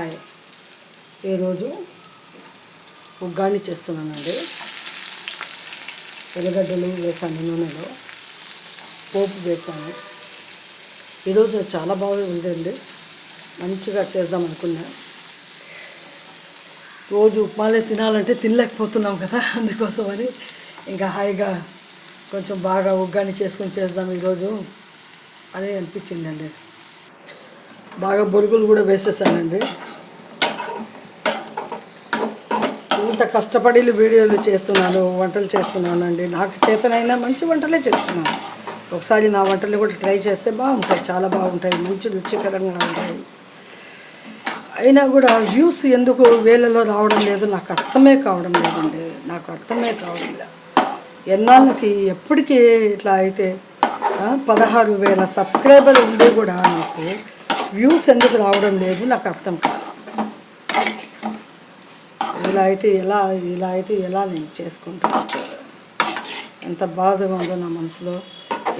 Hi, ఈరోజు ఉగ్గాని చేస్తున్నానండి. ఎర్రగడ్డలు వేసాను, నూనెలో పోపు వేసాను. ఈరోజు చాలా బాగుందండి, మంచిగా చేద్దాం అనుకున్నా. రోజు ఉప్మాలే తినాలంటే తినలేకపోతున్నాం కదా, అందుకోసమని ఇంకా హాయిగా కొంచెం బాగా ఉగ్గాని చేసుకొని చేద్దాం ఈరోజు అని అనిపించిందండి. బాగా బొరుగులు కూడా వేసేసానండి. ఇంత కష్టపడి వీడియోలు చేస్తున్నాను, వంటలు చేస్తున్నానండి. నాకు చేతనైనా మంచి వంటలే చేస్తున్నాను. ఒకసారి నా వంటలు కూడా ట్రై చేస్తే బాగుంటాయి, చాలా బాగుంటాయి, మంచి రుచికరంగా ఉంటాయి. అయినా కూడా వ్యూస్ ఎందుకు వేలలో రావడం లేదు, నాకు అర్థమే కావడం లేదండి. నాకు అర్థమే కావడం లేదు. ఎన్నాళ్ళకి ఎప్పటికీ ఇట్లా అయితే 16,000 సబ్స్క్రైబర్ ఉండి కూడా నాకు వ్యూస్ ఎందుకు రావడం లేదు, నాకు అర్థం కాదు. ఇలా అయితే ఎలా నేను చేసుకుంటాను. ఎంత బాధగా ఉందో నా మనసులో.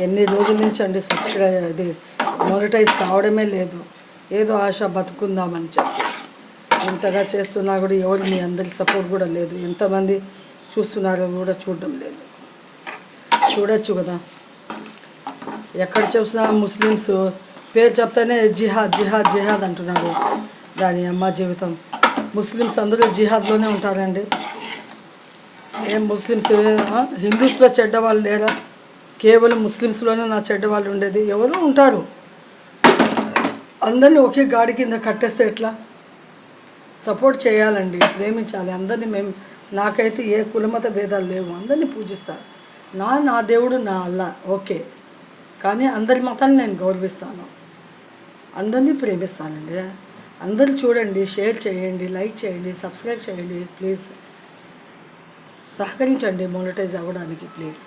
ఎన్ని రోజుల నుంచి అండి అది మానిటైజ్ కావడమే లేదు. ఏదో ఆశ బతుకుందామని చెప్పి ఇంతగా చేస్తున్నా కూడా ఎవరు మీ అందరి సపోర్ట్ కూడా లేదు. ఎంతమంది చూస్తున్నారో కూడా చూడడం లేదు. చూడొచ్చు కదా, ఎక్కడ చూసినా ముస్లిమ్స్ పేరు చెప్తానే జిహాద్ జిహాద్ జిహాద్ అంటున్నారు. దాని అమ్మ జీవితం. ముస్లిమ్స్ అందరూ జిహాద్లోనే ఉంటారండి. ఏం ముస్లిమ్స్ హిందూస్లో చెడ్డవాళ్ళు లేరా? కేవలం ముస్లిమ్స్లోనే నా చెడ్డవాళ్ళు ఉండేది. ఎవరో ఉంటారు. అందరినీ ఒకే గాడి కింద కట్టేస్తే ఎట్లా? సపోర్ట్ చేయాలండి, ప్రేమించాలి అందరినీ. నాకైతే ఏ కులమత భేదాలు లేవు, అందరినీ పూజిస్తాను. నా దేవుడు నా అల్లా, ఓకే. కానీ అందరి మతాన్ని నేను గౌరవిస్తాను, అందరినీ ప్రేమిస్తానండి. అందరూ చూడండి, షేర్ చేయండి, లైక్ చేయండి, సబ్స్క్రైబ్ చేయండి ప్లీజ్. సహకరించండి మానిటైజ్ అవ్వడానికి ప్లీజ్.